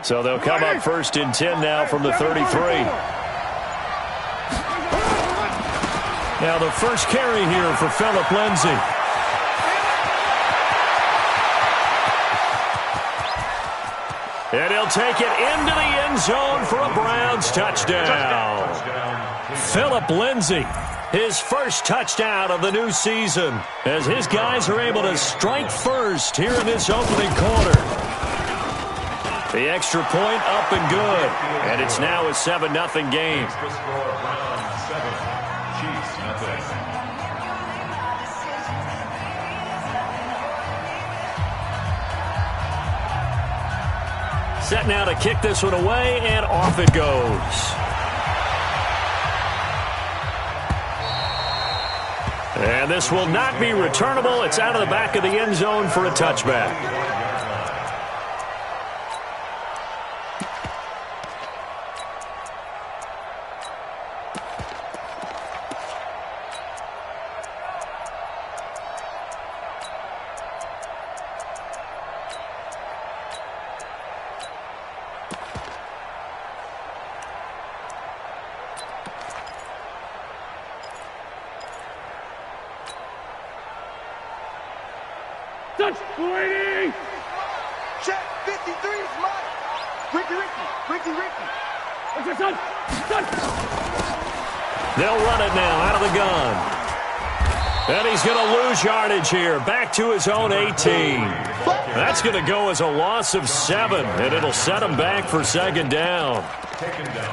So they'll come up 1st and 10 now from the 33. Now the first carry here for Phillip Lindsay. And he'll take it into the end zone for a Browns touchdown. Phillip Lindsay, his first touchdown of the new season, as his guys are able to strike first here in this opening quarter. The extra point up and good, and it's now a 7-0 game. Set now to kick this one away, and off it goes. And this will not be returnable. It's out of the back of the end zone for a touchback. Touch, Brady! Check, 53 is mine. Ricky. What's your son? They'll run it now out of the gun. And he's going to lose yardage here. Back to his own 18. That's going to go as a loss of 7, and it'll set him back for 2nd down.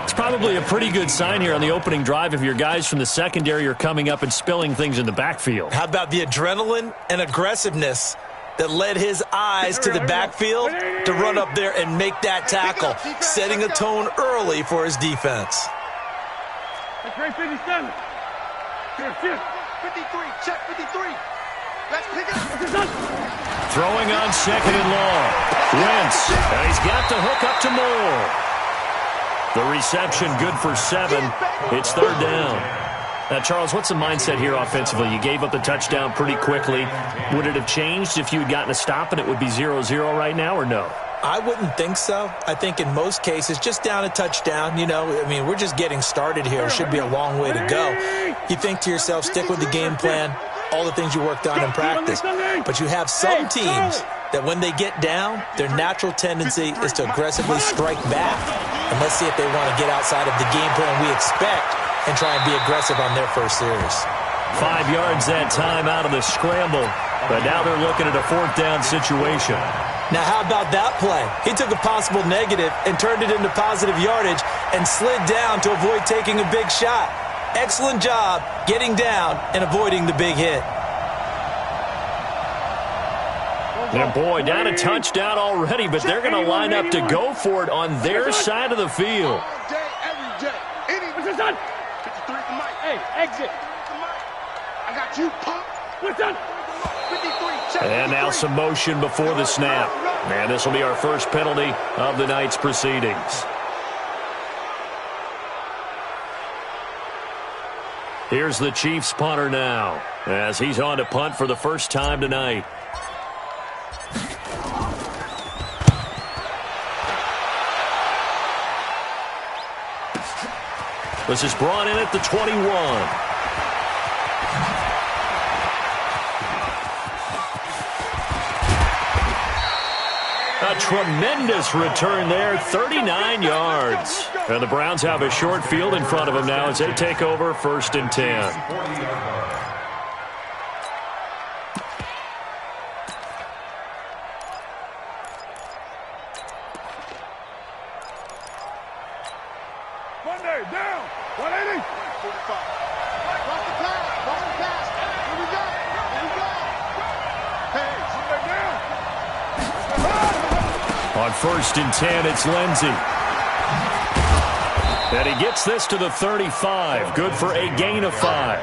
It's probably a pretty good sign here on the opening drive if your guys from the secondary are coming up and spilling things in the backfield. How about the adrenaline and aggressiveness that led his eyes to the backfield to run up there and make that tackle, setting a tone early for his defense. That's right, 57. Here. 53, check 53. Let's pick it up. Throwing on 2nd and long. Wentz, and he's got the hook up to Moore. The reception good for 7. It's 3rd down. Now, Charles, what's the mindset here offensively? You gave up the touchdown pretty quickly. Would it have changed if you had gotten a stop and it would be 0-0 right now, or no? I wouldn't think so. I think in most cases, just down a touchdown, we're just getting started here. It should be a long way to go. You think to yourself, stick with the game plan, all the things you worked on in practice. But you have some teams that when they get down, their natural tendency is to aggressively strike back. And let's see if they want to get outside of the game plan we expect and try and be aggressive on their first series. 5 yards that time out of the scramble, but now they're looking at a 4th down situation. Now, how about that play? He took a possible negative and turned it into positive yardage and slid down to avoid taking a big shot. Excellent job getting down and avoiding the big hit. And boy, down a touchdown already, but they're going to line up to go for it on their side of the field. All day, every day. What's your son? 53 for Mike. Hey, exit. I got you, punk. What's that? 53, check. And now some motion before the snap. And this will be our first penalty of the night's proceedings. Here's the Chiefs punter now, as he's on to punt for the first time tonight. This is brought in at the 21. A tremendous return there, 39 yards. And the Browns have a short field in front of them now as they take over 1st and 10. Monday, down. 180. 45. Cross the pass. Here we go. Hey, down. On 1st and 10, it's Lindsay. And he gets this to the 35. Good for a gain of 5.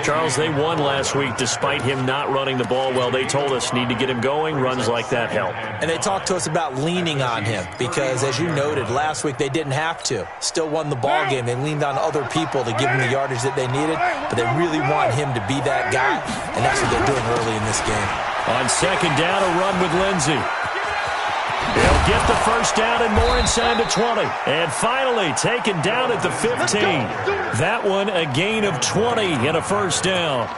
Charles, they won last week despite him not running the ball well. They told us need to get him going. Runs like that help. And they talked to us about leaning on him because, as you noted, last week they didn't have to. Still won the ball game. They leaned on other people to give him the yardage that they needed, but they really want him to be that guy, and that's what they're doing early in this game. On 2nd down, a run with Lindsay. He'll get the first down and more inside the 20. And finally taken down at the 15. That one a gain of 20 and a first down.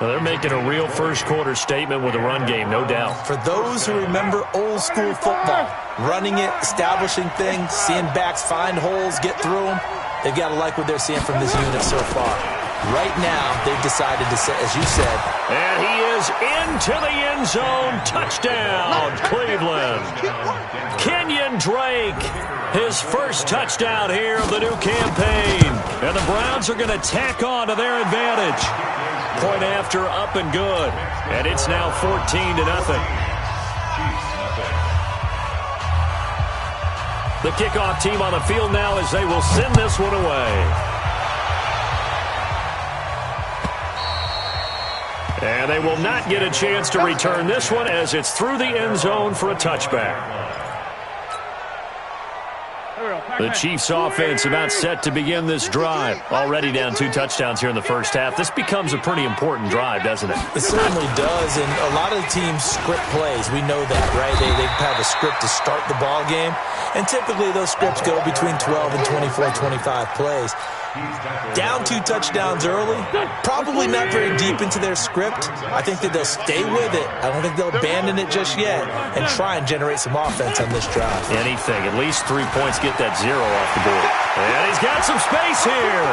Well, they're making a real first-quarter statement with a run game, no doubt. For those who remember old-school football, running it, establishing things, seeing backs find holes, get through them, they've got to like what they're seeing from this unit so far. Right now, they've decided to say, as you said. And he is into the end zone. Touchdown, Cleveland. Kenyon Drake, his first touchdown here of the new campaign. And the Browns are going to tack on to their advantage. Point after, up and good. And it's now 14-0. The kickoff team on the field now as they will send this one away. And they will not get a chance to return this one as it's through the end zone for a touchback. The Chiefs offense about set to begin this drive. Already down 2 touchdowns here in the first half. This becomes a pretty important drive, doesn't it? It certainly does, and a lot of the teams script plays. We know that, right? They have a script to start the ball game, and typically those scripts go between 12 and 24, 25 plays. Down 2 touchdowns early, probably not very deep into their script. I think that they'll stay with it. I don't think they'll abandon it just yet and try and generate some offense on this drive. Anything. At least 3 points, get that 0 off the board. And he's got some space here.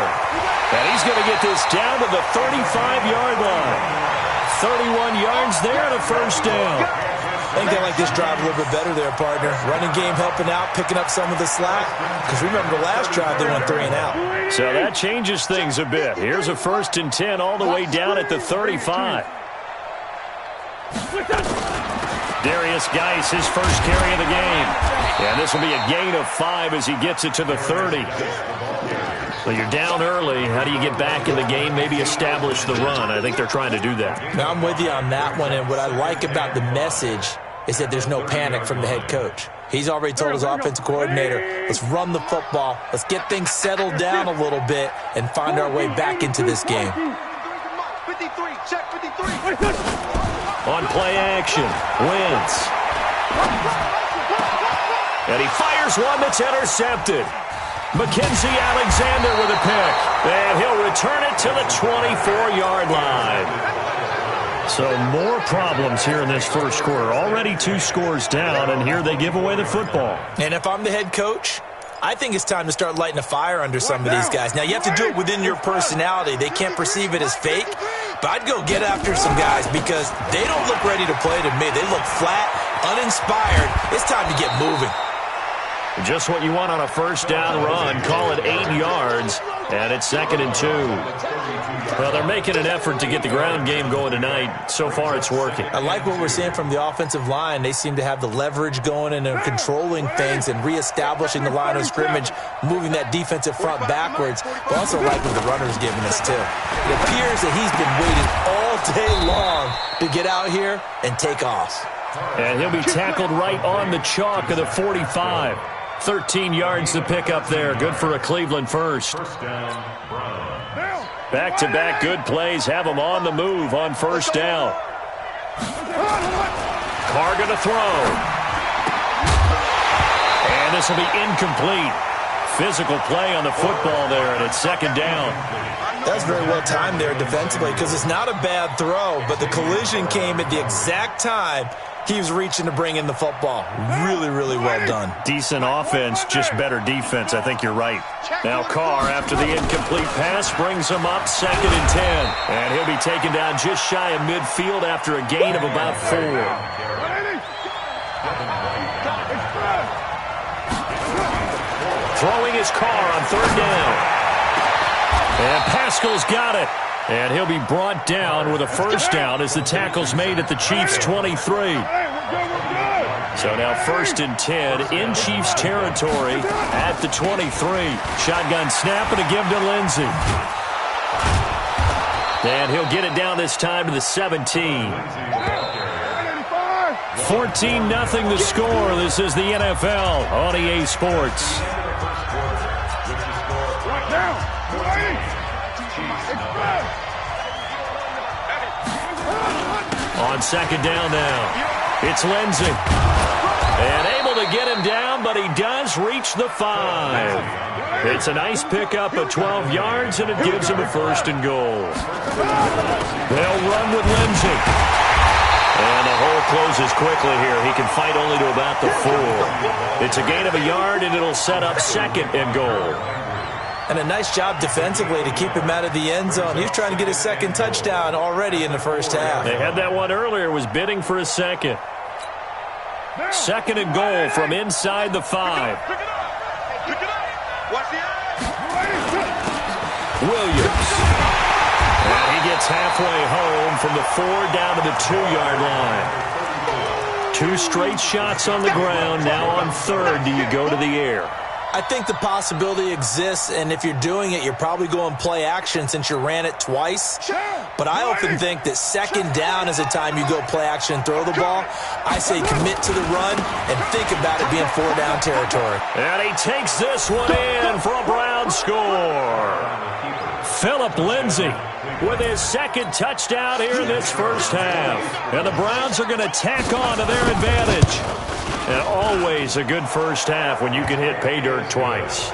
And he's going to get this down to the 35-yard line. 31 yards there and a first down. I think they like this drive a little bit better there, partner. Running game helping out, picking up some of the slack. Because remember the last drive, they went 3 and out. So that changes things a bit. Here's a 1st and 10 all the way down at the 35. Darius Geis, his first carry of the game. And this will be a gain of 5 as he gets it to the 30. So you're down early. How do you get back in the game, maybe establish the run? I think they're trying to do that. Now, I'm with you on that one, and what I like about the message is that there's no panic from the head coach. He's already told his offensive coordinator, let's run the football, let's get things settled down a little bit and find our way back into this game. 53, check 53. On play action, Wentz. And he fires one that's intercepted. Mackenzie Alexander with a pick. And he'll return it to the 24-yard line. So more problems here in this first quarter. Already 2 scores down, and here they give away the football. And if I'm the head coach, I think it's time to start lighting a fire under some of these guys. Now, you have to do it within your personality. They can't perceive it as fake. But I'd go get after some guys because they don't look ready to play to me. They look flat, uninspired. It's time to get moving. Just what you want on a first down run. Call it 8 yards, and it's 2nd and 2. Well, they're making an effort to get the ground game going tonight. So far, it's working. I like what we're seeing from the offensive line. They seem to have the leverage going and they're controlling things and reestablishing the line of scrimmage, moving that defensive front backwards. But also like what the runner's giving us, too. It appears that he's been waiting all day long to get out here and take off. And he'll be tackled right on the chalk of the 45. 13 yards to pick up there. Good for a Cleveland first. Back-to-back good plays have them on the move on first down. Carr going to throw. And this will be incomplete. Physical play on the football there, and it's 2nd down. That's very well timed there defensively because it's not a bad throw, but the collision came at the exact time he was reaching to bring in the football. Really, really well done. Decent offense, just better defense. I think you're right. Now Carr, after the incomplete pass, brings him up 2nd and 10. And he'll be taken down just shy of midfield after a gain of about 4. Throwing his Carr on 3rd down. And Pascal's got it. And he'll be brought down with a first down as the tackle's made at the Chiefs' 23. So now 1st and 10 in Chiefs territory at the 23. Shotgun snap and a give to Lindsey. And he'll get it down this time to the 17. 14-0 the score. This is the NFL on EA Sports. On 2nd down now, it's Lindsey. And able to get him down, but he does reach the 5. It's a nice pickup of 12 yards, and it gives him a 1st and goal. They'll run with Lindsey. And the hole closes quickly here. He can fight only to about the 4. It's a gain of a yard, and it'll set up 2nd and goal. And a nice job defensively to keep him out of the end zone. He was trying to get his 2nd touchdown already in the first half. They had that one earlier, was bidding for a 2nd. 2nd and goal from inside the 5. Williams. And he gets halfway home from the 4 down to the 2-yard line. 2 straight shots on the ground. Now on 3rd, do you go to the air? I think the possibility exists, and if you're doing it, you're probably going play action since you ran it twice. But I often think that 2nd down is the time you go play action and throw the ball. I say commit to the run and think about it being 4-down territory. And he takes this one in for a Brown score. Philip Lindsay with his 2nd touchdown here in this first half. And the Browns are going to tack on to their advantage. And always a good first half when you can hit pay dirt twice.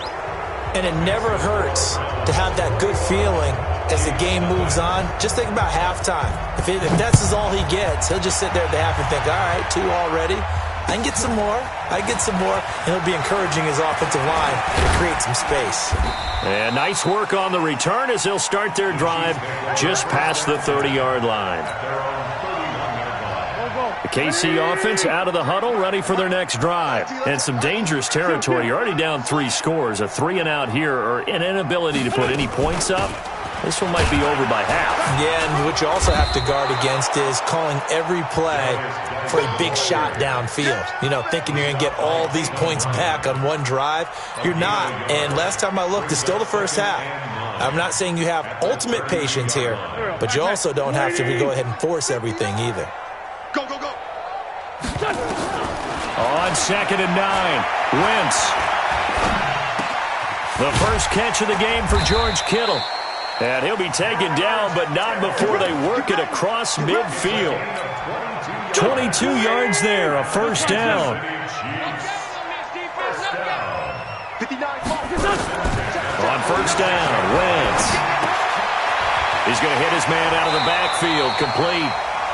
And it never hurts to have that good feeling as the game moves on. Just think about halftime. If that's all he gets, he'll just sit there at the half and think, all right, 2 already. I can get some more. I can get some more. And he'll be encouraging his offensive line to create some space. And nice work on the return as they'll start their drive just past the 30-yard line. The KC offense out of the huddle, ready for their next drive. And some dangerous territory. You're already down 3 scores. A 3-and-out here, or an inability to put any points up. This one might be over by half. Yeah, and what you also have to guard against is calling every play for a big shot downfield. You know, thinking you're going to get all these points back on one drive. You're not. And last time I looked, it's still the first half. I'm not saying you have ultimate patience here, but you also don't have to go ahead and force everything either. Go, go, go. On 2nd and 9, Wentz. The first catch of the game for George Kittle. And he'll be taken down, but not before they work it across midfield. 22 yards there, a 1st down. On 1st down, Wentz. He's going to hit his man out of the backfield, complete.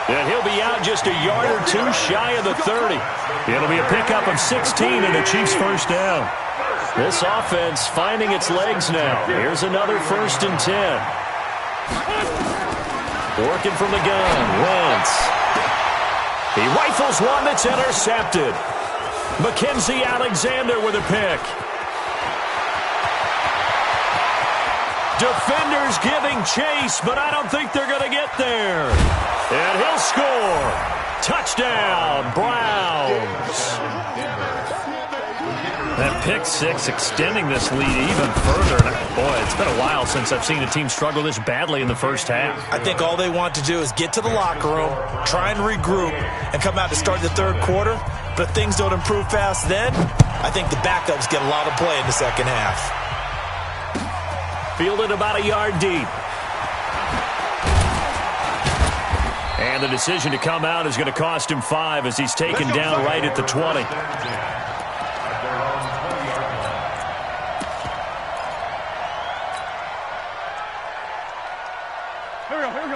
And he'll be out just a yard or 2 shy of the 30. It'll be a pickup of 16 and a Chiefs 1st down. This offense finding its legs now. Here's another 1st and 10. Working from the gun, Wentz. He rifles one that's intercepted. Mackenzie Alexander with a pick. Defenders giving chase, but I don't think they're going to get there. And he'll score. Touchdown, Browns. That pick 6 extending this lead even further. Boy, it's been a while since I've seen a team struggle this badly in the first half. I think all they want to do is get to the locker room, try and regroup, and come out to start the 3rd quarter. But if things don't improve fast then, I think the backups get a lot of play in the 2nd half. Fielded about a yard deep. And the decision to come out is going to cost him 5 as he's taken down right at the 20.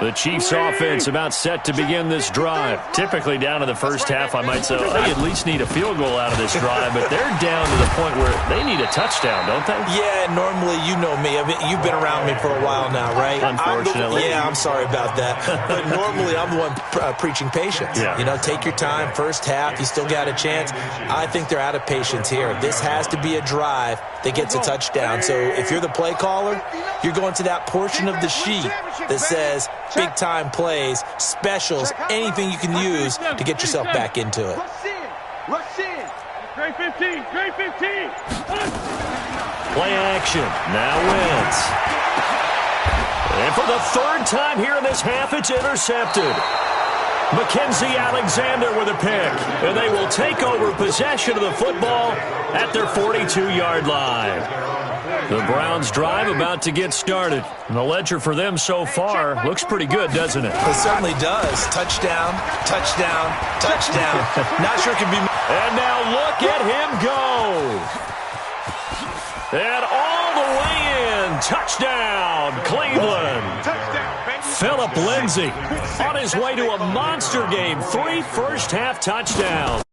The Chiefs offense about set to begin this drive. Typically down to the first half, I might say, they at least need a field goal out of this drive, but they're down to the point where they need a touchdown, don't they? Yeah, normally, you know me. I mean, you've been around me for a while now, right? Unfortunately. I'm sorry about that. But normally, I'm the one preaching patience. Yeah. You know, take your time, first half, you still got a chance. I think they're out of patience here. This has to be a drive that gets a touchdown. So if you're the play caller, you're going to that portion of the sheet that says big-time plays, specials, anything you can use to get yourself back into it. Rush in. Great 15. Great 15. Play action. Now Wentz. And for the 3rd time here in this half, it's intercepted. Mackenzie Alexander with a pick. And they will take over possession of the football at their 42-yard line. The Browns' drive about to get started. And the ledger for them so far looks pretty good, doesn't it? It certainly does. Touchdown, touchdown, touchdown. Not sure it can be... And now look at him go. And all the way in. Touchdown, Cleveland. Philip Lindsay on his way to a monster game. 3 first-half touchdowns.